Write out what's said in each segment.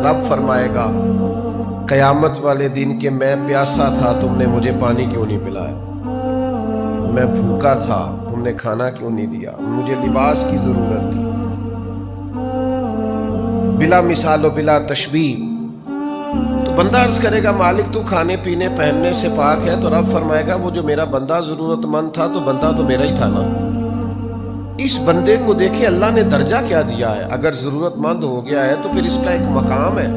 رب فرمائے گا قیامت والے دن کہ میں پیاسا تھا تم نے مجھے پانی کیوں نہیں پلایا، میں بھوکا تھا تم نے کھانا کیوں نہیں دیا، مجھے لباس کی ضرورت تھی۔ بلا مثال و بلا تشبیہ تو بندہ عرض کرے گا مالک تو کھانے پینے پہننے سے پاک ہے، تو رب فرمائے گا وہ جو میرا بندہ ضرورت مند تھا تو بندہ تو میرا ہی تھا نا۔ اس بندے کو دیکھے اللہ نے درجہ کیا دیا ہے، اگر ضرورت مند ہو گیا ہے تو پھر اس کا ایک مقام ہے،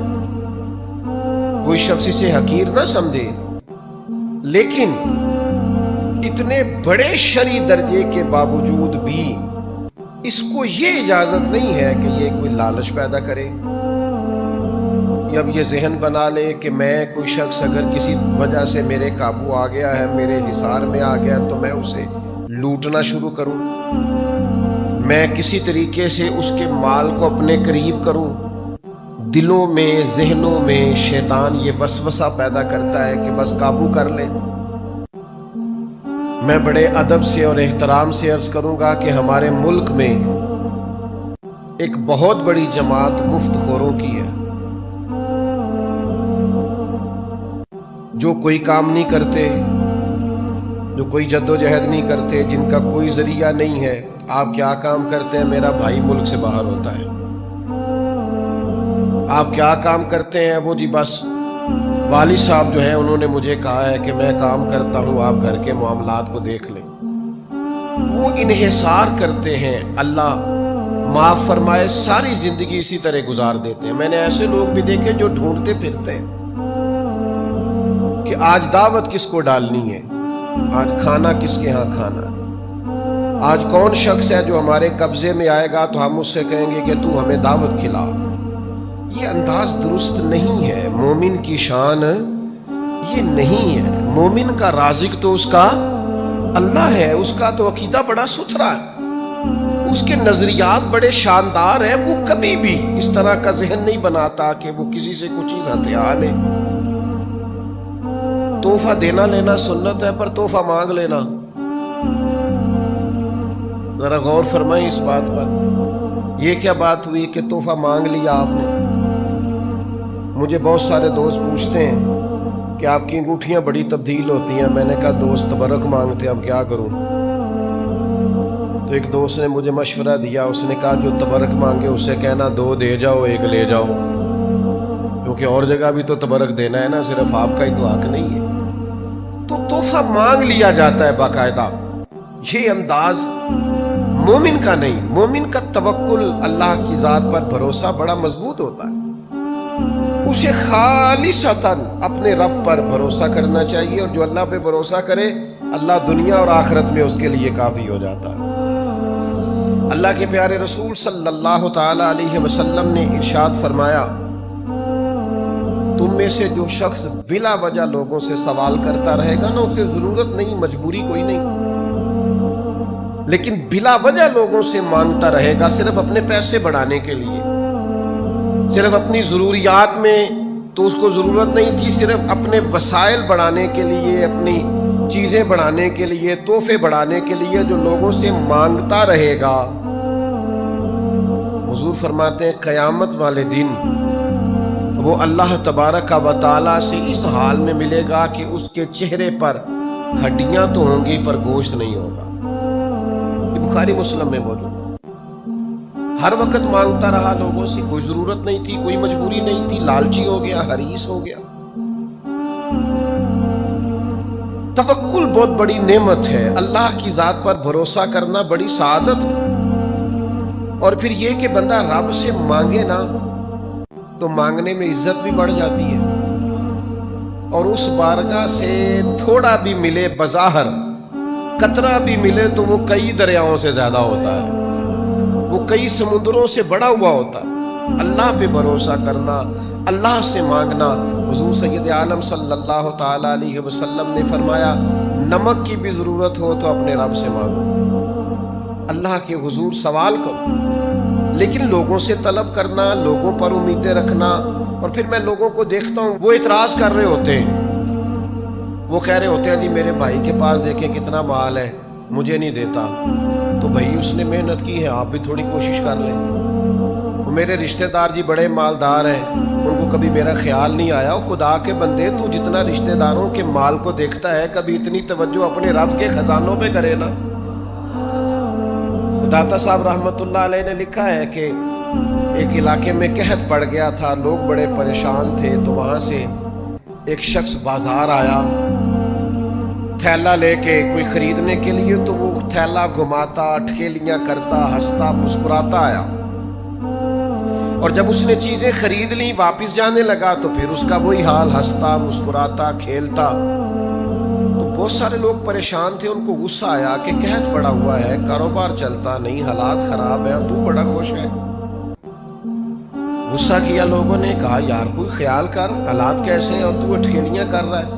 کوئی شخص اسے حقیر نہ سمجھے۔ لیکن اتنے بڑے شرعی درجے کے باوجود بھی اس کو یہ اجازت نہیں ہے کہ یہ کوئی لالچ پیدا کرے، یا اب یہ ذہن بنا لے کہ میں کوئی شخص اگر کسی وجہ سے میرے قابو آ گیا ہے، میرے حصار میں آ گیا تو میں اسے لوٹنا شروع کروں، میں کسی طریقے سے اس کے مال کو اپنے قریب کروں۔ دلوں میں ذہنوں میں شیطان یہ وسوسہ پیدا کرتا ہے کہ بس قابو کر لے۔ میں بڑے ادب سے اور احترام سے عرض کروں گا کہ ہمارے ملک میں ایک بہت بڑی جماعت مفت خوروں کی ہے، جو کوئی کام نہیں کرتے، جو کوئی جد و جہد نہیں کرتے، جن کا کوئی ذریعہ نہیں ہے۔ آپ کیا کام کرتے ہیں؟ میرا بھائی ملک سے باہر ہوتا ہے۔ آپ کیا کام کرتے ہیں؟ وہ جی بس والد صاحب جو ہیں انہوں نے مجھے کہا ہے کہ میں کام کرتا ہوں، آپ گھر کے معاملات کو دیکھ لیں۔ وہ انحصار کرتے ہیں، اللہ معاف فرمائے، ساری زندگی اسی طرح گزار دیتے ہیں۔ میں نے ایسے لوگ بھی دیکھے جو ڈھونڈتے پھرتے ہیں کہ آج دعوت کس کو ڈالنی ہے، آج کھانا کس کے ہاں کھانا ہے، آج کون شخص ہے جو ہمارے قبضے میں آئے گا تو ہم اس سے کہیں گے کہ تو ہمیں دعوت کھلا۔ یہ انداز درست نہیں ہے۔ مومن کی شان یہ نہیں ہے۔ مومن کا رازق تو اس کا اللہ ہے، اس کا تو عقیدہ بڑا ستھرا ہے، اس کے نظریات بڑے شاندار ہیں۔ وہ کبھی بھی اس طرح کا ذہن نہیں بناتا کہ وہ کسی سے کچھ چیز ہتھیار لے۔ تحفہ دینا لینا سنت ہے، پر تحفہ مانگ لینا، ذرا غور فرمائیں اس بات پر۔ یہ کیا بات ہوئی کہ تحفہ مانگ لیا آپ نے؟ مجھے بہت سارے دوست پوچھتے ہیں کہ آپ کی انگوٹھیاں بڑی تبدیل ہوتی ہیں۔ میں نے کہا دوست تبرک مانگتے، اب کیا کروں؟ تو ایک دوست نے مجھے مشورہ دیا، اس نے کہا جو تبرک مانگے اس سے کہنا 2 دے جاؤ 1 لے جاؤ، کیونکہ اور جگہ بھی تو تبرک دینا ہے نا، صرف آپ کا ہی تو حق نہیں ہے۔ تو تحفہ مانگ لیا جاتا ہے باقاعدہ۔ یہ انداز مومن کا نہیں۔ مومن کا توکل، اللہ کی ذات پر بھروسہ بڑا مضبوط ہوتا ہے۔ اسے خالصتاً اپنے رب پر بھروسہ کرنا چاہیے، اور جو اللہ پہ بھروسہ کرے اللہ دنیا اور آخرت میں اس کے لیے کافی ہو جاتا ہے۔ اللہ کے پیارے رسول صلی اللہ تعالی علیہ وسلم نے ارشاد فرمایا، تم میں سے جو شخص بلا وجہ لوگوں سے سوال کرتا رہے گا نا، اسے ضرورت نہیں، مجبوری کوئی نہیں، لیکن بلا وجہ لوگوں سے مانگتا رہے گا صرف اپنے پیسے بڑھانے کے لیے، صرف اپنی ضروریات میں تو اس کو ضرورت نہیں تھی، صرف اپنے وسائل بڑھانے کے لیے، اپنی چیزیں بڑھانے کے لیے، تحفے بڑھانے کے لیے جو لوگوں سے مانگتا رہے گا، حضور فرماتے ہیں قیامت والے دن وہ اللہ تبارک و تعالی سے اس حال میں ملے گا کہ اس کے چہرے پر ہڈیاں تو ہوں گی پر گوشت نہیں ہوگا۔ یہ بخاری مسلم میں موجود۔ ہر وقت مانگتا رہا لوگوں سے، کوئی ضرورت نہیں تھی، کوئی مجبوری نہیں تھی، لالچی ہو گیا، حریص ہو گیا۔ توکل بہت بڑی نعمت ہے، اللہ کی ذات پر بھروسہ کرنا بڑی سعادت ہے۔ اور پھر یہ کہ بندہ رب سے مانگے نا تو مانگنے میں عزت بھی بڑھ جاتی ہے، اور اس بارگاہ سے تھوڑا بھی ملے، بظاہر قطرہ بھی ملے تو وہ کئی دریاؤں سے زیادہ ہوتا ہے، وہ کئی سمندروں سے بڑا ہوا ہوتا ہے۔ اللہ پہ بھروسہ کرنا، اللہ سے مانگنا۔ حضور سید عالم صلی اللہ تعالی علیہ وسلم نے فرمایا نمک کی بھی ضرورت ہو تو اپنے رب سے مانگو، اللہ کے حضور سوال کرو، لیکن لوگوں سے طلب کرنا، لوگوں پر امیدیں رکھنا۔ اور پھر میں لوگوں کو دیکھتا ہوں وہ اعتراض کر رہے ہوتے ہیں، وہ کہہ رہے ہوتے ہیں جی میرے بھائی کے پاس دیکھیں کتنا مال ہے، مجھے نہیں دیتا۔ تو بھائی اس نے محنت کی ہے، آپ بھی تھوڑی کوشش کر لیں۔ وہ میرے رشتہ دار جی بڑے مالدار ہیں، ان کو کبھی میرا خیال نہیں آیا خدا کے بندے تو جتنا رشتہ داروں کے مال کو دیکھتا ہے کبھی اتنی توجہ اپنے رب کے خزانوں پہ کرے نا۔ داتا صاحب رحمت اللہ علیہ نے لکھا ہے کہ ایک علاقے میں قحط پڑ گیا تھا، لوگ بڑے پریشان تھے، تو وہاں سے ایک شخص بازار آیا تھیلا لے کے کوئی خریدنے کے لیے، تو وہ تھیلا گھماتا، اٹکیلیاں کرتا، ہنستا مسکراتا آیا، اور جب اس نے چیزیں خرید لیں واپس جانے لگا تو پھر اس کا وہی حال، ہنستا مسکراتا کھیلتا۔ تو بہت سارے لوگ پریشان تھے، ان کو غصہ آیا کہ قحط پڑا ہوا ہے، کاروبار چلتا نہیں، حالات خراب ہیں، تو بڑا خوش ہے۔ غصہ کیا لوگوں نے، کہا یار کوئی خیال کر، حالات کیسے ہیں اور تو اٹکیلیاں کر رہا ہے۔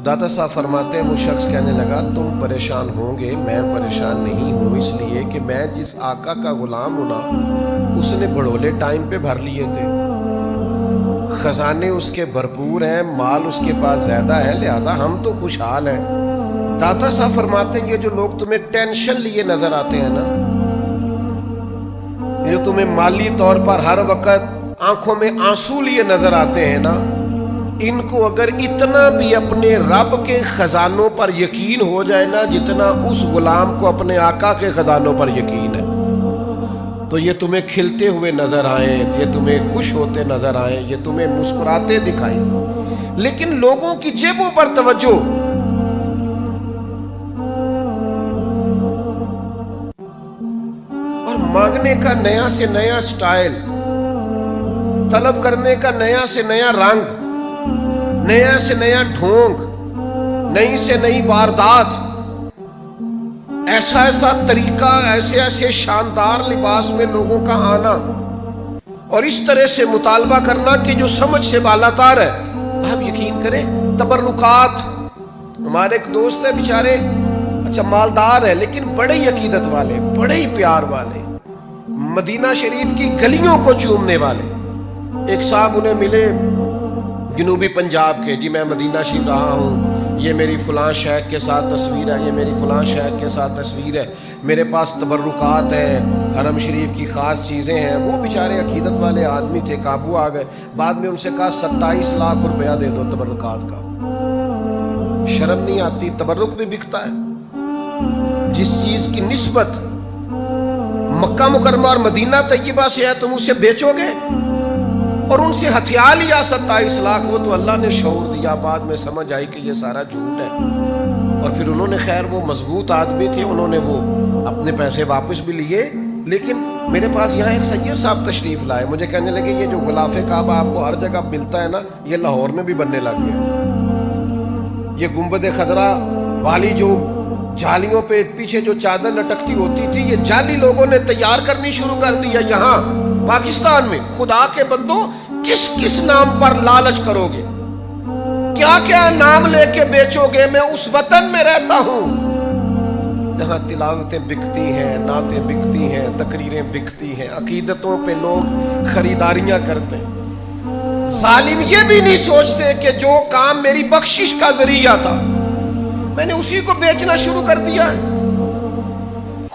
داتا صاحب فرماتے ہیں وہ شخص کہنے لگا تم پریشان ہوں گے، میں پریشان نہیں ہوں، اس لیے کہ میں جس آقا کا غلام ہوں نا، اس نے بڑولے ٹائم پہ بھر لیے تھے، خزانے اس کے بھرپور ہیں، مال اس کے پاس زیادہ ہے، لہذا ہم تو خوشحال ہیں۔ داتا صاحب فرماتے ہیں یہ جو لوگ تمہیں ٹینشن لیے نظر آتے ہیں نا، جو تمہیں مالی طور پر ہر وقت آنکھوں میں آنسو لیے نظر آتے ہیں نا، ان کو اگر اتنا بھی اپنے رب کے خزانوں پر یقین ہو جائے نا جتنا اس غلام کو اپنے آقا کے خزانوں پر یقین ہے، تو یہ تمہیں کھلتے ہوئے نظر آئیں، یہ تمہیں خوش ہوتے نظر آئیں، یہ تمہیں مسکراتے دکھائیں۔ لیکن لوگوں کی جیبوں پر توجہ، اور مانگنے کا نیا سے نیا سٹائل، طلب کرنے کا نیا سے نیا رنگ، نیا سے نیا ڈھونگ، نئی سے نئی واردات، ایسا ایسا طریقہ، ایسے ایسے شاندار لباس میں لوگوں کا آنا، اور اس طرح سے مطالبہ کرنا کہ جو سمجھ سے بالاتر ہے۔ آپ یقین کریں تبرکات، ہمارے ایک دوست ہے بیچارے، اچھا مالدار ہے لیکن بڑے ہی عقیدت والے، بڑے ہی پیار والے، مدینہ شریف کی گلیوں کو چومنے والے۔ ایک صاحب انہیں ملے جنوبی پنجاب کے، جی میں مدینہ شریف رہا ہوں، یہ میری فلاں شیخ کے ساتھ تصویر ہے، یہ میری فلاں شیخ کے ساتھ تصویر ہے، میرے پاس تبرکات ہیں، حرم شریف کی خاص چیزیں ہیں۔ وہ بیچارے عقیدت والے آدمی تھے، قابو آ گئے۔ بعد میں ان سے کہا 27 لاکھ روپیہ دے دو تبرکات کا۔ شرم نہیں آتی؟ تبرک بھی بکتا ہے، جس چیز کی نسبت مکہ مکرمہ اور مدینہ طیبہ سے ہے تم اسے بیچو گے، اور ان سے ہتھیا لیا 27 لاکھ۔ وہ تو اللہ نے شعور دیا، بعد میں سمجھ آئی کہ یہ سارا جھوٹ ہے، اور پھر انہوں نے، خیر وہ مضبوط آدمی تھے، انہوں نے وہ اپنے پیسے واپس بھی لیے۔ لیکن میرے پاس یہاں ایک سید صاحب تشریف لائے، مجھے کہنے لگے یہ جو غلاف کعبہ آپ کو ہر جگہ ملتا ہے نا، یہ لاہور میں بھی بننے لگ گیا۔ یہ گنبد خضرا والی جو جالیوں پہ پیچھے جو چادر لٹکتی ہوتی تھی، یہ جالی لوگوں نے تیار کرنی شروع کر دیا یہاں پاکستان میں۔ خدا کے بندو، کس کس نام پر لالچ کرو گے؟ کیا کیا نام لے کے بیچو گے؟ میں اس وطن میں رہتا ہوں جہاں تلاوتیں بکتی ہیں، نعتیں بکتی ہیں، تقریریں بکتی ہیں، عقیدتوں پہ لوگ خریداریاں کرتے ہیں۔ ظالم یہ بھی نہیں سوچتے کہ جو کام میری بخشش کا ذریعہ تھا میں نے اسی کو بیچنا شروع کر دیا۔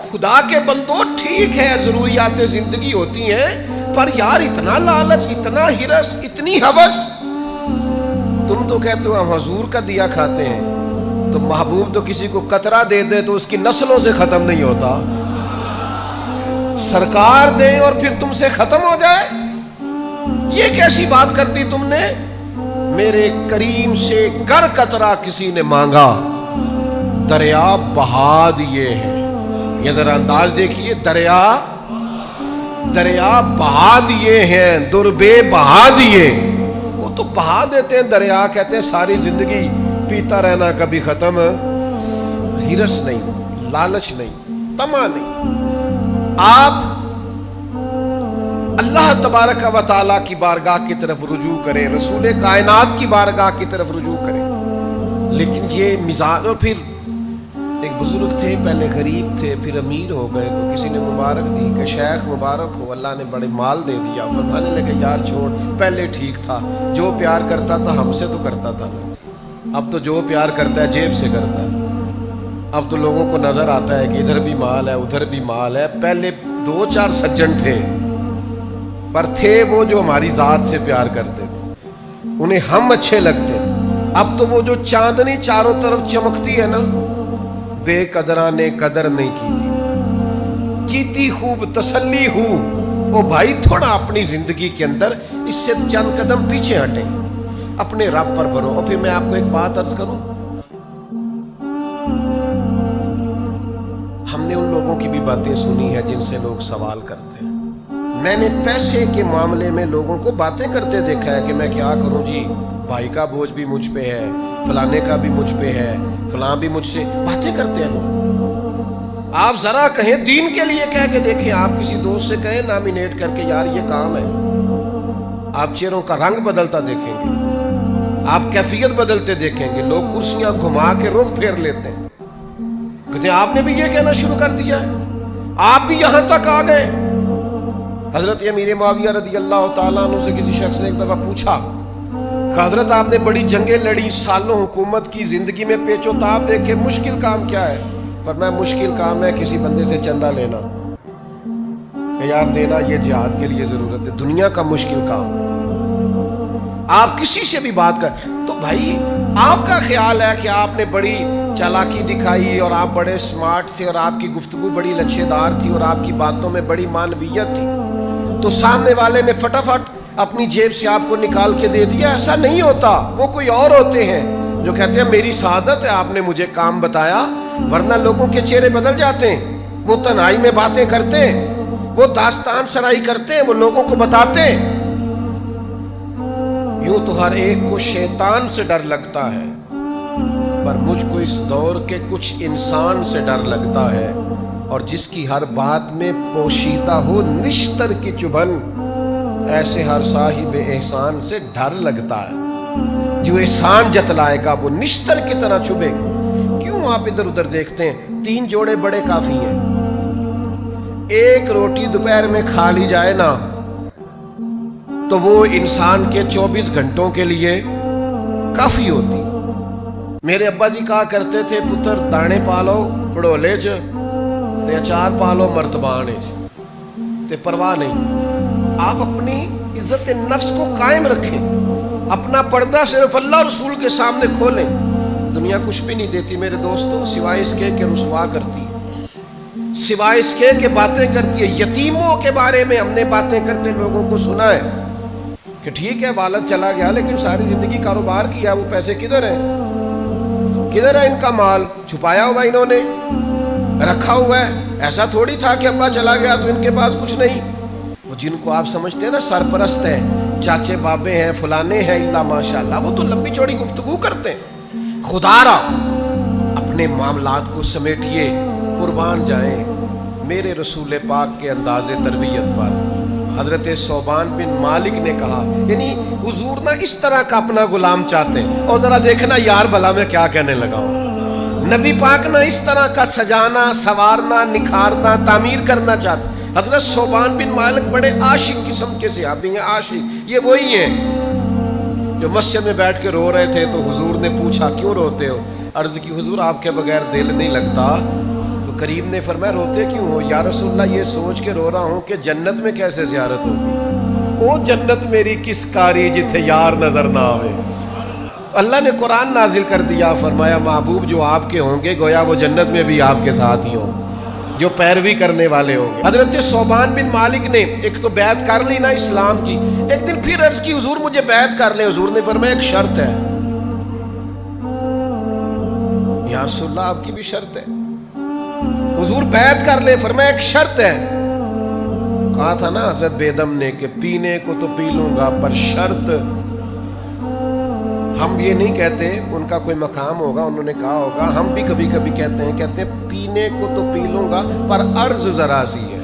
خدا کے بندو، ٹھیک ہے ضروریات زندگی ہوتی ہیں، پر یار اتنا لالچ، اتنا ہرس، اتنی ہوس۔ تم تو کہتے ہو ہم حضور کا دیا کھاتے ہیں، تو محبوب تو کسی کو قطرہ دے دے تو اس کی نسلوں سے ختم نہیں ہوتا، سرکار دے اور پھر تم سے ختم ہو جائے؟ یہ کیسی بات کرتی تم نے؟ میرے کریم سے گر قطرہ کسی نے مانگا، دریا بہا دیے ہیں۔ یہ ذرا انداز دیکھیے، دریا بہا دیے ہیں، دربے بہا دیے۔ وہ تو بہا دیتے ہیں دریا، کہتے ہیں ساری زندگی پیتا رہنا، کبھی ختم۔ ہرس نہیں، لالچ نہیں، طمع نہیں۔ آپ اللہ تبارک و تعالیٰ کی بارگاہ کی طرف رجوع کریں، رسول کائنات کی بارگاہ کی طرف رجوع کریں۔ لیکن یہ مزاج، اور پھر ایک بزرگ تھے، پہلے غریب تھے، پھر امیر ہو گئے، تو کسی نے مبارک دی کہ شیخ مبارک ہو، اللہ نے بڑے مال دے دیا۔ فرمانے لگے یار چھوڑ، پہلے ٹھیک تھا، جو پیار کرتا تھا ہم سے تو کرتا تھا، اب تو جو پیار کرتا ہے جیب سے کرتا ہے۔ اب تو لوگوں کو نظر آتا ہے کہ ادھر بھی مال ہے، ادھر بھی مال ہے۔ پہلے 2-4 سجن تھے، پر تھے وہ جو ہماری ذات سے پیار کرتے تھے، انہیں ہم اچھے لگتے. اب تو وہ جو چاندنی چاروں طرف چمکتی ہے نا، بے قدراں نے قدر نہیں کی تھی خوب تسلی ہو. او بھائی تھوڑا اپنی زندگی کے اندر اس سے چند قدم پیچھے ہٹیں، اپنے رب پر بھرو. اور پھر میں آپ کو ایک بات عرض کروں، ہم نے ان لوگوں کی بھی باتیں سنی ہے جن سے لوگ سوال کرتے ہیں. میں نے پیسے کے معاملے میں لوگوں کو باتیں کرتے دیکھا ہے کہ میں کیا کروں جی، بھائی کا بوجھ بھی مجھ پہ ہے، فلانے کا بھی مجھ پہ ہے، فلاں بھی مجھ سے باتیں کرتے ہیں لوگ. آپ ذرا کہیں دین کے لیے کہہ کے دیکھیں، آپ کسی دوست سے کہیں نامینیٹ کر کے یار یہ کام ہے، آپ چہروں کا رنگ بدلتا دیکھیں گے، آپ کیفیت بدلتے دیکھیں گے. لوگ کرسیاں گھما کے رخ پھیر لیتے ہیں، کہتے ہیں آپ نے بھی یہ کہنا شروع کر دیا ہے، آپ بھی یہاں تک آ گئے. حضرت امیر معاویہ رضی اللہ تعالیٰ عنہ سے کسی شخص نے ایک دفعہ پوچھا کہ حضرت آپ نے بڑی جنگیں لڑی، سالوں حکومت کی، زندگی میں پیچ و تاب دیکھے، مشکل کام کیا ہے؟ فرمایا مشکل کام ہے کسی بندے سے چندہ لینا کہ یار دینا، یہ جہاد کے لیے ضرورت ہے. دنیا کا مشکل کام. آپ کسی سے بھی بات کر تو بھائی آپ کا خیال ہے کہ آپ نے بڑی چالاکی دکھائی اور آپ بڑے سمارٹ تھے اور آپ کی گفتگو بڑی لچھے دار تھی اور آپ کی باتوں میں بڑی معنویت تھی، تو سامنے والے نے فٹافٹ اپنی جیب سے آپ کو نکال کے دے دیا؟ ایسا نہیں ہوتا. وہ کوئی اور ہوتے ہیں جو کہتے ہیں میری سعادت ہے آپ نے مجھے کام بتایا، ورنہ لوگوں کے چہرے بدل جاتے ہیں. وہ تنہائی میں باتیں کرتے ہیں، وہ داستان سرائی کرتے ہیں، وہ لوگوں کو بتاتے ہیں. یوں تو ہر ایک کو شیطان سے ڈر لگتا ہے، پر مجھ کو اس دور کے کچھ انسان سے ڈر لگتا ہے، اور جس کی ہر بات میں پوشیدہ ہو نشتر کی چبھن، ایسے ہر صاحب احسان سے ڈر لگتا ہے. جو احسان جتلائے گا وہ نشتر کی طرح چبھے گا. کیوں آپ ادھر ادھر دیکھتے ہیں؟ 3 جوڑے بڑے کافی ہیں. ایک روٹی دوپہر میں کھا لی جائے نا تو وہ انسان کے 24 گھنٹوں کے لیے کافی ہوتی. میرے ابا جی کہا کرتے تھے پتر دانے پالو پڑولے چ تے اچار پالو مرتبانے چ، تے پرواہ نہیں. آپ اپنی عزت نفس کو قائم رکھیں، اپنا پردہ صرف اللہ رسول کے سامنے کھولیں. دنیا کچھ بھی نہیں دیتی میرے دوستوں، سوائے اس کے کہ رسوا کرتی ہے، سوائے اس کے کہ باتیں کرتی ہے. یتیموں کے بارے میں ہم نے باتیں کرتے لوگوں کو سنا ہے کہ ٹھیک ہے والد چلا گیا لیکن ساری زندگی کاروبار کیا، وہ پیسے کدھر ہیں؟ کدھر ہے ان کا مال؟ چھپایا ہوا انہوں نے، رکھا ہوا ہے. ایسا تھوڑی تھا کہ ابا چلا گیا تو ان کے پاس کچھ نہیں. وہ جن کو آپ سمجھتے ہیں نا سرپرست ہیں، چاچے بابے ہیں، فلانے ہیں، اللہ ماشاءاللہ، وہ تو لمبی چوڑی گفتگو کرتے ہیں. خدا را اپنے معاملات کو سمیٹیے، قربان جائیں میرے رسول پاک کے انداز تربیت پر. حضرت ثوبان بن مالک نے کہا، یعنی حضور نہ اس طرح کا اپنا غلام چاہتے ہیں. اور ذرا دیکھنا یار بھلا میں کیا کہنے لگا ہوں. نبی پاک نہ اس طرح کا سجانا، سوارنا، نکھارنا، تعمیر کرنا چاہتے. حضرت ثوبان بن مالک بڑے عاشق قسم کے صحابی ہیں. عاشق یہ وہی ہیں جو مسجد میں بیٹھ کے رو رہے تھے تو حضور نے پوچھا کیوں روتے ہو؟ عرض کی حضور آپ کے بغیر دل نہیں لگتا. تو کریم نے فرمایا روتے کیوں ہو؟ یا رسول اللہ یہ سوچ کے رو رہا ہوں کہ جنت میں کیسے زیارت ہوگی. او جنت میری کس کاری جتھے یار نظر نہ آوے. اللہ نے قرآن نازل کر دیا، فرمایا محبوب جو آپ کے ہوں گے گویا وہ جنت میں بھی آپ کے ساتھ ہی ہوں، جو پیروی کرنے والے ہوں گے. حضرت ثوبان بن مالک نے ایک تو بیعت کر لی نا اسلام کی، ایک دن پھر عرض کی حضور مجھے بیعت کر لیں. حضور نے فرمایا ایک شرط ہے. یا رسول اللہ آپ کی بھی شرط ہے؟ حضور بیعت کر لیں. فرمایا ایک شرط ہے. کہا تھا نا حضرت بیدم نے کہ پینے کو تو پی لوں گا پر شرط. ہم یہ نہیں کہتے، ان کا کوئی مقام ہوگا انہوں نے کہا ہوگا، ہم بھی کبھی کبھی کہتے ہیں پینے کو تو پی لوں گا پر عرض ذرا سی ہے.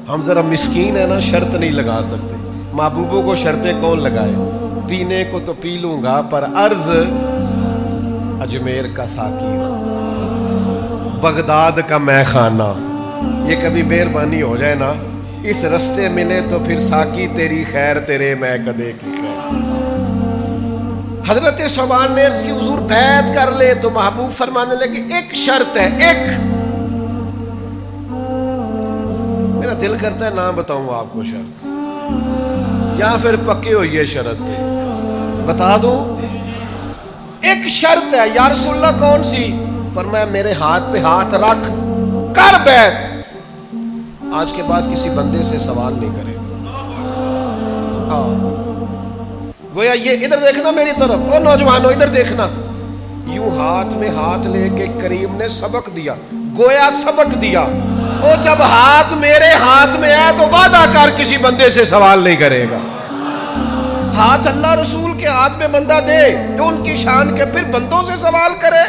ہم ذرا مسکین ہے نا، شرط نہیں لگا سکتے. محبوبوں کو شرطیں کون لگائے؟ پینے کو تو پی لوں گا پر عرض اجمیر کا ساقی ہو، بغداد کا مے خانہ. یہ کبھی مہربانی ہو جائے نا، اس رستے ملے تو پھر ساقی تیری خیر تیرے میں کدے کی خیر. حضرت ثوبان نے عرض کی حضور بیعت کر لے. تو محبوب فرمانے لگے ایک شرط ہے. ایک میرا دل کرتا ہے نہ بتاؤں آپ کو شرط. یا پھر پکے ہو یہ شرط دے؟ بتا دو ایک شرط ہے یا رسول اللہ کون سی؟ فرمایا میرے ہاتھ پہ ہاتھ رکھ کر بیٹھ، آج کے بعد کسی بندے سے سوال نہیں کرے گا۔ گویا یہ ادھر دیکھنا میری طرف، او نوجوانوں ادھر دیکھنا، یوں ہاتھ میں ہاتھ لے کے کریم نے سبق دیا، گویا سبق دیا، او جب ہاتھ میرے ہاتھ میں ہے تو وعدہ کر کسی بندے سے سوال نہیں کرے گا۔ ہاتھ اللہ رسول کے ہاتھ میں بندہ دے تو ان کی شان کے، پھر بندوں سے سوال کرے؟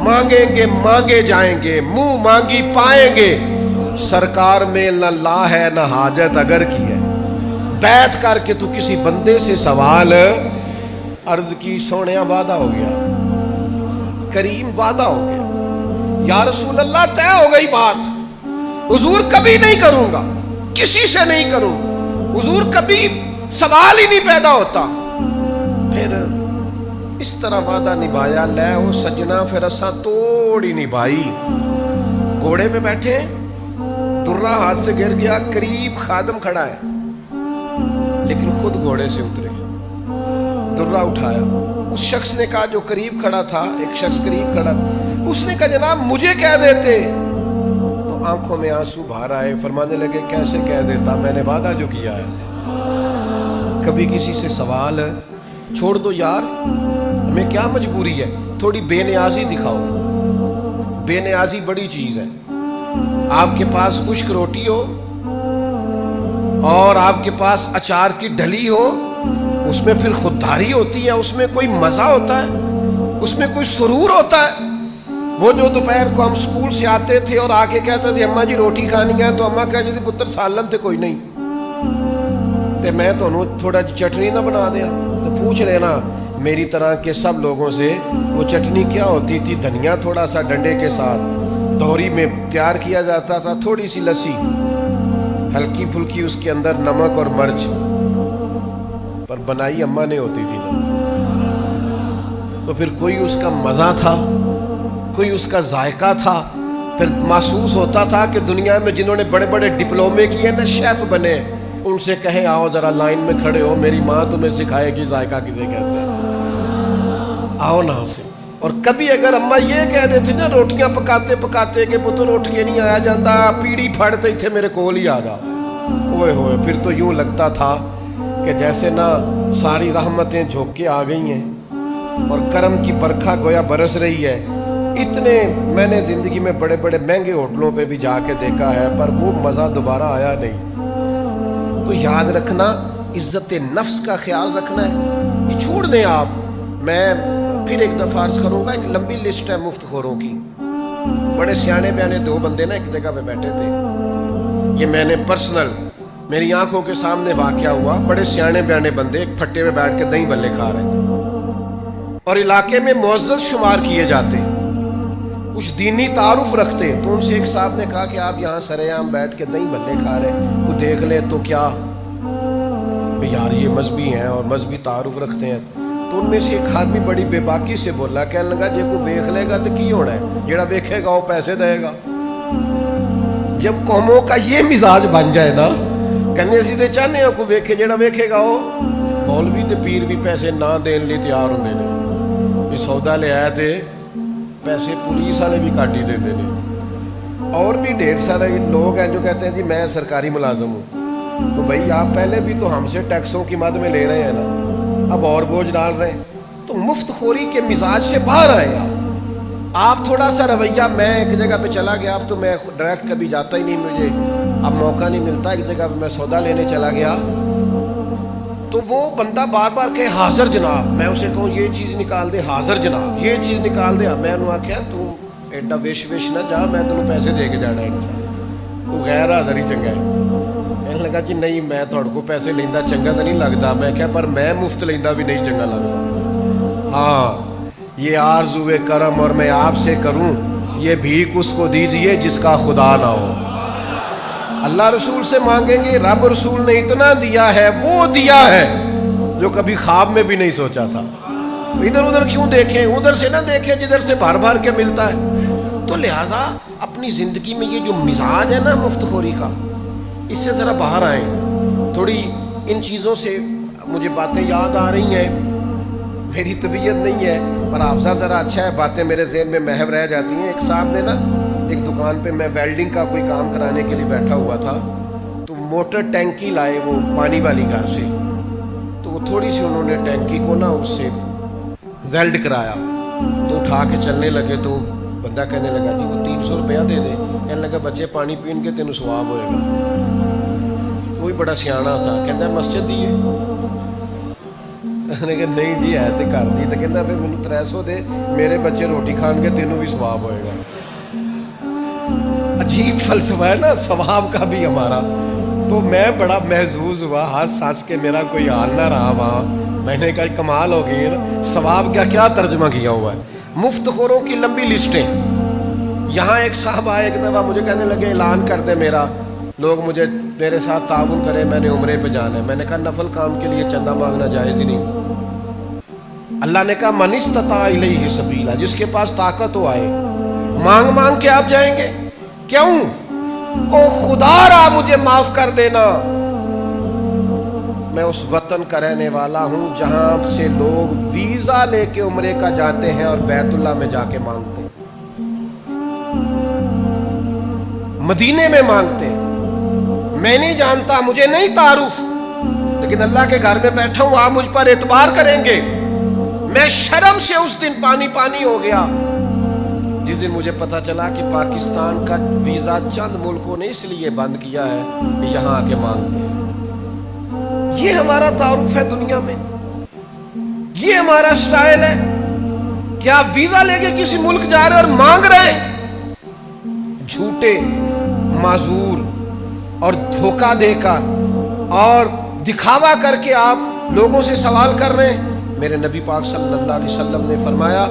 مانگیں گے مانگے جائیں گے، منہ مانگی پائیں گے، سرکار میں نہ لا ہے نہ حاجت اگر کی ہے، بیٹھ کر کے تو کسی بندے سے سوال؟ عرض کی سونیا وعدہ ہو گیا، کریم وعدہ ہو گیا، یا رسول اللہ طے ہو گئی بات، حضور کبھی نہیں کروں گا، کسی سے نہیں کروں، حضور کبھی سوال ہی نہیں پیدا ہوتا۔ پھر اس طرح وعدہ نبھایا، لے او سجنا پھر اساں توڑی نبھائی، گھوڑے پہ بیٹھے، درہ ہاتھ سے گر گیا، قریب خادم کھڑا ہے لیکن خود گھوڑے سے اترے، درہ اٹھایا، اس شخص نے کہا جو قریب کھڑا تھا، ایک شخص قریب کھڑا، اس نے کہا جناب مجھے کہہ دیتے، تو آنکھوں میں آنسو بھار آئے، فرمانے لگے کیسے کہہ دیتا، میں نے وعدہ جو کیا ہے۔ کبھی کسی سے سوال چھوڑ دو یار، ہمیں کیا مجبوری ہے، تھوڑی بے نیازی دکھاؤ، بے نیازی بڑی چیز ہے۔ آپ کے پاس خشک روٹی ہو اور آپ کے پاس اچار کی ڈھلی ہو، اس میں پھر خودداری ہوتی ہے، اس میں کوئی مزہ ہوتا ہے، اس میں کوئی سرور ہوتا ہے۔ وہ جو دوپہر کو ہم سکول سے آتے تھے اور آ کے کہتے تھے اماں جی روٹی کھانی ہے، تو اماں کہتی تھی پتر سالن تھے کوئی نہیں، تے میں تو تھوڑا چٹنی نہ بنا دیا، تو پوچھ لینا میری طرح کے سب لوگوں سے وہ چٹنی کیا ہوتی تھی، دھنیا تھوڑا سا ڈنڈے کے ساتھ دوری میں تیار کیا جاتا تھا، تھوڑی سی لسی، ہلکی پھلکی اس کے اندر نمک اور مرچ، پر بنائی اماں نے ہوتی تھی نا، تو پھر کوئی اس کا مزہ تھا، کوئی اس کا ذائقہ تھا، پھر محسوس ہوتا تھا کہ دنیا میں جنہوں نے بڑے بڑے ڈپلومے کیے نا، شیف بنے، ان سے کہیں آؤ ذرا لائن میں کھڑے ہو، میری ماں تمہیں سکھائے گی ذائقہ کسے کہتے ہیں، آؤ نا اسے۔ اور کبھی اگر اماں یہ کہہ دیتے نا روٹیاں پکاتے پکاتے کہ پتر اٹھ کے نہیں آیا جاتا، پیڑی پھڑتے تھے میرے کول ہی آ جا، اوئے ہوئے، پھر تو یوں لگتا تھا کہ جیسے نا ساری رحمتیں جھوک کے آ گئی ہیں اور کرم کی برکھا گویا برس رہی ہے۔ اتنے میں نے زندگی میں بڑے بڑے مہنگے ہوٹلوں پہ بھی جا کے دیکھا ہے، پر وہ مزہ دوبارہ آیا نہیں۔ تو یاد رکھنا، عزت نفس کا خیال رکھنا ہے، یہ چھوڑ دیں آپ۔ میں پھر ایک دفعہ عرض کروں گا، ایک لمبی لسٹ ہے مفت خوروں کی، بڑے سیانے بیانے دو بندے نا ایک جگہ پہ بیٹھے تھے، یہ میں نے پرسنل میری آنکھوں کے سامنے واقعہ ہوا، بڑے سیانے بیانے بندے ایک پھٹے میں بیٹھ کے دہی بلے کھا رہے تھے، اور علاقے میں معزز شمار کیے جاتے، کچھ دینی تعارف رکھتے، تو ان سے ایک صاحب نے کہا کہ آپ یہاں سرے عام بیٹھ کے دہی بلے کھا رہے، کو دیکھ لے تو کیا، یار یہ مذہبی ہیں اور مذہبی تعارف رکھتے ہیں۔ تو ان میں سے ایک آدمی بڑی بے باکی سے بولا، کہنے لگا جے کو دیکھ لے گا تو کی ہونا ہے، جڑا دیکھے گا وہ پیسے دے گا۔ جب قوموں کا یہ مزاج بن جائے نا، کہنے اسی تے چاہنے ہیں کو ویکھے، جڑا ویکھے گا وہ، مولوی تے پیر بھی پیسے نہ دین لی تیار ہوندے نے، بھی سودا لے آئے تھے پیسے پولیس والے بھی کاٹ ہی دیتے ہیں، اور بھی ڈھیر سارے لوگ ہیں جو کہتے ہیں جی میں سرکاری ملازم ہوں، تو بھائی آپ پہلے بھی تو ہم سے ٹیکسوں کی مد میں لے رہے ہیں نا، اب اور بوجھ ڈال رہے ہیں، تو مفت خوری کے مزاج سے باہر آئے آپ تھوڑا سا رویہ۔ میں ایک جگہ پہ چلا گیا، اب تو میں ڈائریکٹ کبھی جاتا ہی نہیں، مجھے اب موقع نہیں ملتا، ایک جگہ پہ میں سودا لینے چلا گیا، تو وہ بندہ بار بار کہے حاضر جناب، میں اسے کہوں یہ چیز نکال دے، حاضر جناب یہ چیز نکال دے، میں انہوں آکھیا تو ایڈا ویش نہ جا، میں تینوں پیسے دے کے جانا ہے، تو غیر حاضر ہی چنگا ہے۔ کہنے لگا کہ نہیں میں تھوڑے کو پیسے لیندہ چنگا تو نہیں لگتا، میں کہا پر میں مفت لیندہ بھی نہیں چنگا لگتا۔ ہاں یہ آرزو کرم اور میں آپ سے کروں، یہ بھیک اس کو دیجئے جس کا خدا نہ ہو۔ اللہ رسول سے مانگیں گے، رب رسول نے اتنا دیا ہے، وہ دیا ہے جو کبھی خواب میں بھی نہیں سوچا تھا۔ ادھر ادھر کیوں دیکھیں، ادھر سے نہ دیکھیں جدھر سے بھر بھر کے ملتا ہے۔ تو لہٰذا اپنی زندگی میں یہ جو مزاج ہے نا مفت خوری کا، اس سے ذرا باہر آئیں۔ تھوڑی ان چیزوں سے مجھے باتیں یاد آ رہی ہیں. میری طبیعت نہیں ہے پر حافظہ ذرا اچھا ہے, باتیں میرے ذہن میں محو رہ جاتی ہیں. ایک صاحب نے نا ایک دکان پہ, میں ویلڈنگ کا کوئی کام کرانے کے لیے بیٹھا ہوا تھا, تو موٹر ٹینکی لائے وہ پانی والی گھر سے, تو وہ تھوڑی سی انہوں نے ٹینکی کو نا اس سے ویلڈ کرایا, تو اٹھا کے چلنے لگے. تو بندہ کہنے لگا جی وہ 300 روپیہ دے دے. کہنے لگا بچے پانی پین کے تینوں ثواب ہوئے گا. کوئی بڑا سیاਣਾ تھا, کہندا مسجد دی ہے. نے کہا نہیں جی ہے تے کر دی. تو کہندا پھر مینوں 300 دے, میرے بچے روٹی کھان کے تینوں بھی ثواب ہوئے گا. عجیب فلسفہ ہے نا ثواب کا بھی ہمارا. تو میں بڑا محظوظ ہوا, ہنس ہنس کے میرا کوئی حال نہ رہا وہاں. میں نے کہا کمال ہو گئی ہے نا, ثواب کا کیا ترجمہ کیا ہوا ہے. مفت خوروں کی لمبی لسٹیں. یہاں ایک صاحب آئے ایک دفعہ, مجھے کہنے لگے اعلان کر دے میرا, لوگ مجھے میرے ساتھ تعاون کرے, میں نے عمرے پہ جانا ہے. میں نے کہا نفل کام کے لیے چندہ مانگنا جائز ہی نہیں. اللہ نے کہا من استطاع الیہ سبیلا, جس کے پاس طاقت ہو آئے. مانگ مانگ کے آپ جائیں گے کیوں؟ او خدا را مجھے معاف کر دینا, میں اس وطن کا رہنے والا ہوں جہاں سے لوگ ویزا لے کے عمرے کا جاتے ہیں اور بیت اللہ میں جا کے مانگتے ہیں, مدینے میں مانگتے ہیں. میں نہیں جانتا, مجھے نہیں تعارف, لیکن اللہ کے گھر میں بیٹھا ہوں, آپ مجھ پر اعتبار کریں گے. میں شرم سے اس دن پانی پانی ہو گیا جس دن مجھے پتا چلا کہ پاکستان کا ویزا چند ملکوں نے اس لیے بند کیا ہے کہ یہاں آ کے مانگتے ہیں. یہ ہمارا تعارف ہے دنیا میں, یہ ہمارا سٹائل ہے کہ آپ ویزا لے کے کسی ملک جا رہے اور مانگ رہے ہیں. جھوٹے معذور اور دھوکہ دے کر اور دکھاوا کر کے آپ لوگوں سے سوال کر رہے ہیں. میرے نبی پاک صلی اللہ علیہ وسلم نے فرمایا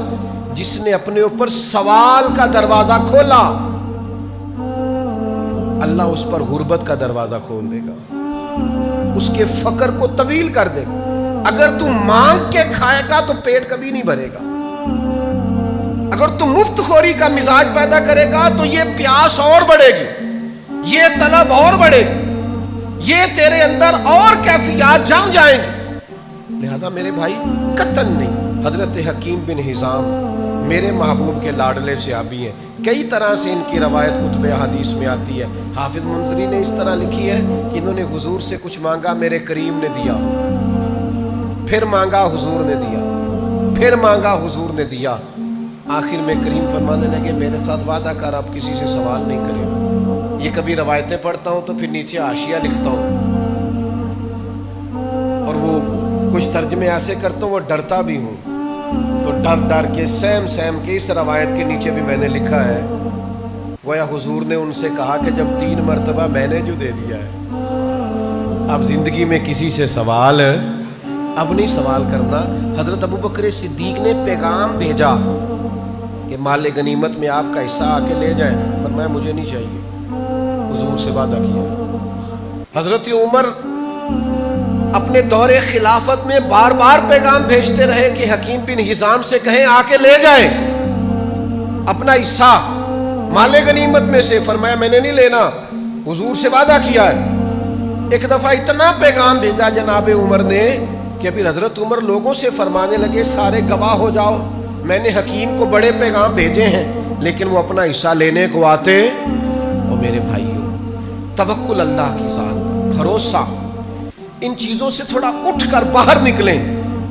جس نے اپنے اوپر سوال کا دروازہ کھولا اللہ اس پر غربت کا دروازہ کھول دے گا, اس کے فقر کو طویل کر دے گا. اگر تم مانگ کے کھائے گا تو پیٹ کبھی نہیں بھرے گا. اگر تم مفت خوری کا مزاج پیدا کرے گا تو یہ پیاس اور بڑھے گی, یہ طلب اور بڑھے گی, یہ تیرے اندر اور کیفیات جم جائیں گی. لہذا میرے بھائی قطعاً نہیں. حضرت حکیم بن حزام میرے محبوب کے لاڈلے صحابی ہیں. کئی طرح سے ان کی روایت کتب حدیث میں آتی ہے. حافظ منذری نے اس طرح لکھی ہے کہ انہوں نے حضور سے کچھ مانگا, میرے کریم نے دیا, پھر مانگا حضور نے دیا, پھر مانگا حضور نے دیا. آخر میں کریم فرمانے لگے میرے ساتھ وعدہ کر آپ کسی سے سوال نہیں کریں. یہ کبھی روایتیں پڑھتا ہوں تو پھر نیچے حاشیہ لکھتا ہوں اور وہ کچھ ترجمے ایسے کرتا ہوں وہ ڈرتا بھی ہوں, تو ڈر ڈر کے سیم کے اس روایت کے نیچے بھی میں نے لکھا ہے گویا حضور نے ان سے کہا کہ جب 3 مرتبہ میں نے جو دے دیا ہے اب زندگی میں کسی سے سوال اب نہیں سوال کرنا. حضرت ابو بکر صدیق نے پیغام بھیجا کہ مال غنیمت میں آپ کا حصہ آ کے لے جائیں, فرمایا مجھے نہیں چاہیے, حضور سے وعدہ کیا. حضرت عمر اپنے دور خلافت میں بار بار پیغام بھیجتے رہے کہ حکیم بن حزام سے کہیں آ کے لے جائیں اپنا حصہ مال غنیمت میں سے. فرمایا میں نے نہیں لینا, حضور سے وعدہ کیا ہے. ایک دفعہ اتنا پیغام بھیجا جناب عمر نے کہ پھر حضرت عمر لوگوں سے فرمانے لگے سارے گواہ ہو جاؤ, میں نے حکیم کو بڑے پیغام بھیجے ہیں لیکن وہ اپنا حصہ لینے کو آتے. اور میرے بھائیوں توکل اللہ کی ذات, بھروسہ, ان چیزوں سے تھوڑا اٹھ کر باہر نکلیں.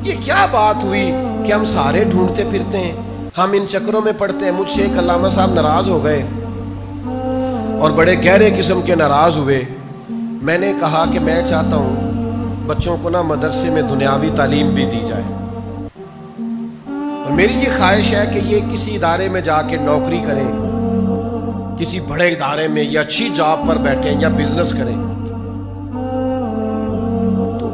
یہ کیا بات ہوئی کہ ہم سارے ڈھونڈتے پھرتے ہیں, ہم ان چکروں میں پڑتے ہیں. مجھ سے ایک علامہ صاحب ناراض ہو گئے اور بڑے گہرے قسم کے ناراض ہوئے. میں نے کہا کہ میں چاہتا ہوں بچوں کو نا مدرسے میں دنیاوی تعلیم بھی دی جائے, اور میری یہ خواہش ہے کہ یہ کسی ادارے میں جا کے نوکری کریں, کسی بڑے ادارے میں یا اچھی جاب پر بیٹھیں یا بزنس کریں. تو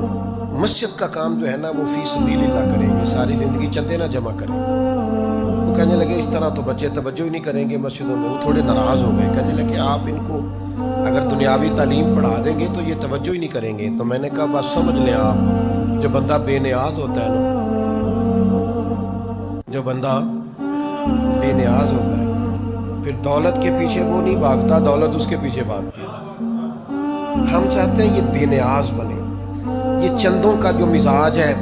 مسجد کا کام جو ہے نا وہ فی سبیل اللہ کریں گے, ساری زندگی چندے نہ جمع کریں. وہ کہنے لگے اس طرح تو بچے توجہ ہی نہیں کریں گے مسجدوں میں. وہ تھوڑے ناراض ہو گئے, کہنے لگے آپ ان کو اگر دنیاوی تعلیم پڑھا دیں گے تو یہ توجہ ہی نہیں کریں گے. تو میں نے کہا بس سمجھ لیں آپ, جو بندہ بے نیاز ہوتا ہے نا, جو بندہ بے نیاز ہوتا ہے پھر دولت کے پیچھے وہ نہیں بھاگتا, دولت اس کے پیچھے بھاگتی ہے. ہم چاہتے ہیں یہ بے نیاز بنے. یہ چندوں کا جو مزاج ہے،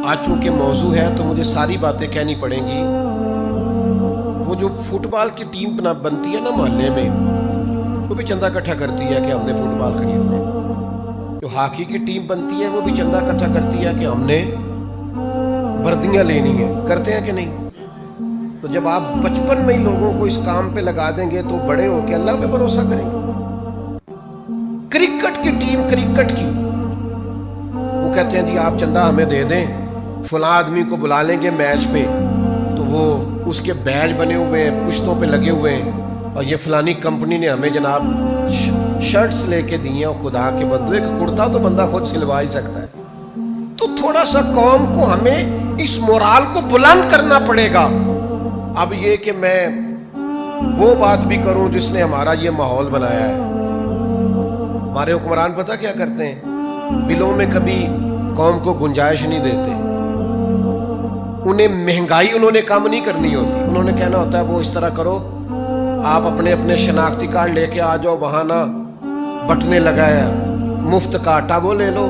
آج چونکہ موضوع ہے تو مجھے ساری باتیں کہنی پڑیں گی. وہ جو فٹ بال کی ٹیم بنتی ہے نا محلے میں، وہ بھی چندہ اکٹھا کرتی ہے کہ ہم نے فٹ بال خریدنا ہے. جو ہاکی کی ٹیم بنتی ہے وہ بھی چندہ اکٹھا کرتی ہے کہ ہم نے وردیاں لینی ہیں. کرتے ہیں کہ نہیں؟ تو جب آپ بچپن میں ہی لوگوں کو اس کام پہ لگا دیں گے تو بڑے ہو کے اللہ پہ بھروسہ کریں گے. کرکٹ کی ٹیم، کرکٹ کی، وہ کہتے ہیں جی آپ چندہ ہمیں دے دیں، فلاں آدمی کو بلا لیں گے میچ پہ، تو وہ اس کے بیج بنے ہوئے ہیں، پشتوں پہ لگے ہوئے ہیں، اور یہ فلانی کمپنی نے ہمیں جناب شرٹس لے کے دی ہیں. اور خدا کے بندے، ایک کرتا تو بندہ خود سلوا ہی سکتا ہے. تو تھوڑا سا قوم کو ہمیں اس مورال کو بلند کرنا پڑے گا. اب یہ کہ میں وہ بات بھی کروں جس نے ہمارا یہ ماحول بنایا ہے. ہمارے حکمران پتہ کیا کرتے ہیں؟ بلوں میں کبھی قوم کو گنجائش نہیں دیتے. انہیں مہنگائی انہوں نے کم نہیں کرنی ہوتی. انہوں نے کہنا ہوتا ہے وہ اس طرح کرو، آپ اپنے اپنے شناختی کارڈ لے کے آ جاؤ، وہاں نہ بٹنے لگایا، مفت کا آٹا وہ لے لو،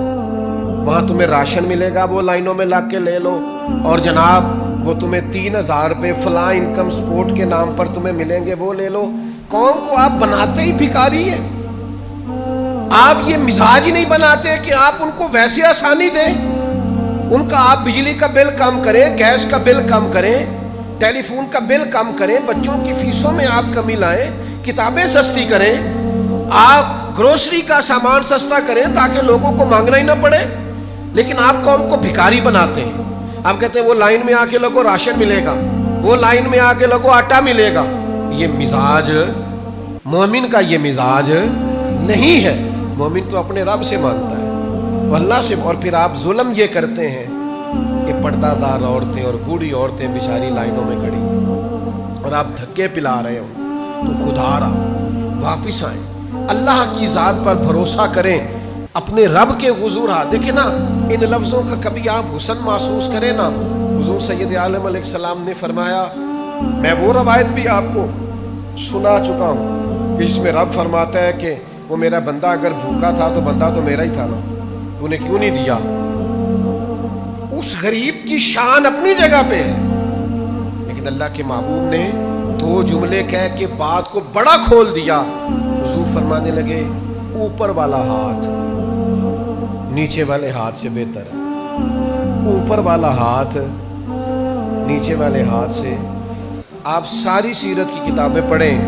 وہاں تمہیں راشن ملے گا، وہ لائنوں میں لگ کے لے لو، اور جناب وہ تمہیں 3,000 روپے فلاں انکم سپورٹ کے نام پر تمہیں ملیں گے، وہ لے لو. قوم کو آپ بناتے ہی بھکاری ہیں. آپ یہ مزاج ہی نہیں بناتے کہ آپ ان کو ویسے آسانی دیں. ان کا آپ بجلی کا بل کم کریں، گیس کا بل کم کریں، ٹیلی فون کا بل کم کریں، بچوں کی فیسوں میں آپ کمی لائیں، کتابیں سستی کریں، آپ گروسری کا سامان سستا کریں تاکہ لوگوں کو مانگنا ہی نہ پڑے. لیکن آپ قوم کو بھکاری بناتے ہیں. آپ کہتے ہیں وہ لائن میں آ کے لوگوں راشن ملے گا، وہ لائن میں آ کے لوگوں آٹا ملے گا. یہ مزاج مومن کا یہ مزاج نہیں ہے. مومن تو اپنے رب سے مانتا ہے، اللہ سے. اور پھر آپ ظلم یہ کرتے ہیں کہ پردہ دار عورتیں اور بوڑھی عورتیں بیچاری لائنوں میں کھڑی اور آپ دھکے پلا رہے ہو. تو خدا را واپس آئیں، اللہ کی ذات پر بھروسہ کریں، اپنے رب کے حضور دیکھیں نا. ان لفظوں کا کبھی آپ حسن محسوس کریں نا. حضور سید عالم علیہ السلام نے فرمایا، میں وہ روایت بھی آپ کو سنا چکا ہوں کہ اس میں رب فرماتا ہے کہ وہ میرا بندہ اگر بھوکا تھا تو بندہ تو میرا ہی تھا نا، تو نے کیوں نہیں دیا؟ اس غریب کی شان اپنی جگہ پہ ہے، لیکن اللہ کے محبوب نے 2 جملے کہہ کے بات کو بڑا کھول دیا. حضور فرمانے لگے اوپر والا ہاتھ نیچے والے ہاتھ سے بہتر ہے. اوپر والا ہاتھ نیچے والے ہاتھ سے. آپ ساری سیرت کی کتابیں پڑھیں،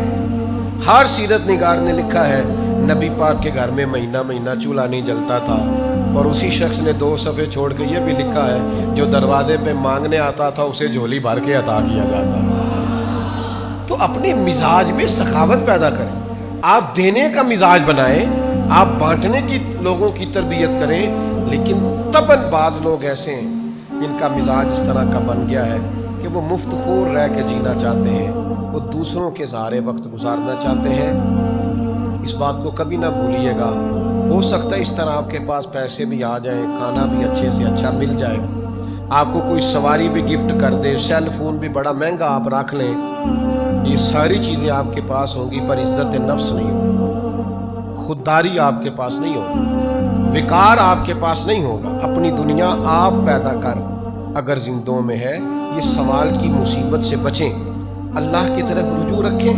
ہر سیرت نگار نے لکھا ہے نبی پاک کے گھر میں مہینہ مہینہ چولہا نہیں جلتا تھا، اور اسی شخص نے 2 صفحے چھوڑ کے یہ بھی لکھا ہے جو دروازے پہ مانگنے آتا تھا اسے جھولی بھر کے عطا کیا جاتا. تو اپنے مزاج میں سخاوت پیدا کریں، آپ دینے کا مزاج بنائیں، آپ بانٹنے کی لوگوں کی تربیت کریں. لیکن طبعاً بعض لوگ ایسے ہیں جن کا مزاج اس طرح کا بن گیا ہے کہ وہ مفت خور رہ کے جینا چاہتے ہیں، وہ دوسروں کے سہارے وقت گزارنا چاہتے ہیں. اس بات کو کبھی نہ بھولیے گا. ہو سکتا ہے اس طرح آپ کے پاس پیسے بھی آ جائیں، کھانا بھی اچھے سے اچھا مل جائے، آپ کو کوئی سواری بھی گفٹ کر دے، سیل فون بھی بڑا مہنگا آپ رکھ لیں، یہ ساری چیزیں آپ کے پاس ہوں گی، پر عزت نفس نہیں ہوگی، خودداری آپ کے پاس نہیں ہوگی، وقار آپ کے پاس نہیں ہوگا. اپنی دنیا آپ پیدا کر اگر زندوں میں ہے. یہ سوال کی مصیبت سے بچیں، اللہ کی طرف رجوع رکھیں.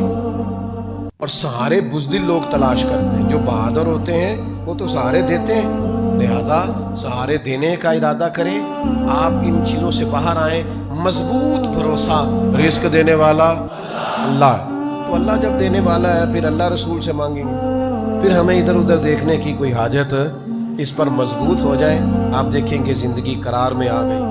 اور سہارے بزدل لوگ تلاش کرتے ہیں، جو بہادر ہوتے ہیں وہ تو سہارے دیتے ہیں، لہذا سہارے دینے کا ارادہ کریں. آپ ان چیزوں سے باہر آئیں. مضبوط بھروسہ، رزق دینے والا اللہ. تو اللہ جب دینے والا ہے پھر اللہ رسول سے مانگیں گے، پھر ہمیں ادھر ادھر دیکھنے کی کوئی حاجت. اس پر مضبوط ہو جائیں، آپ دیکھیں گے زندگی قرار میں آ گئی.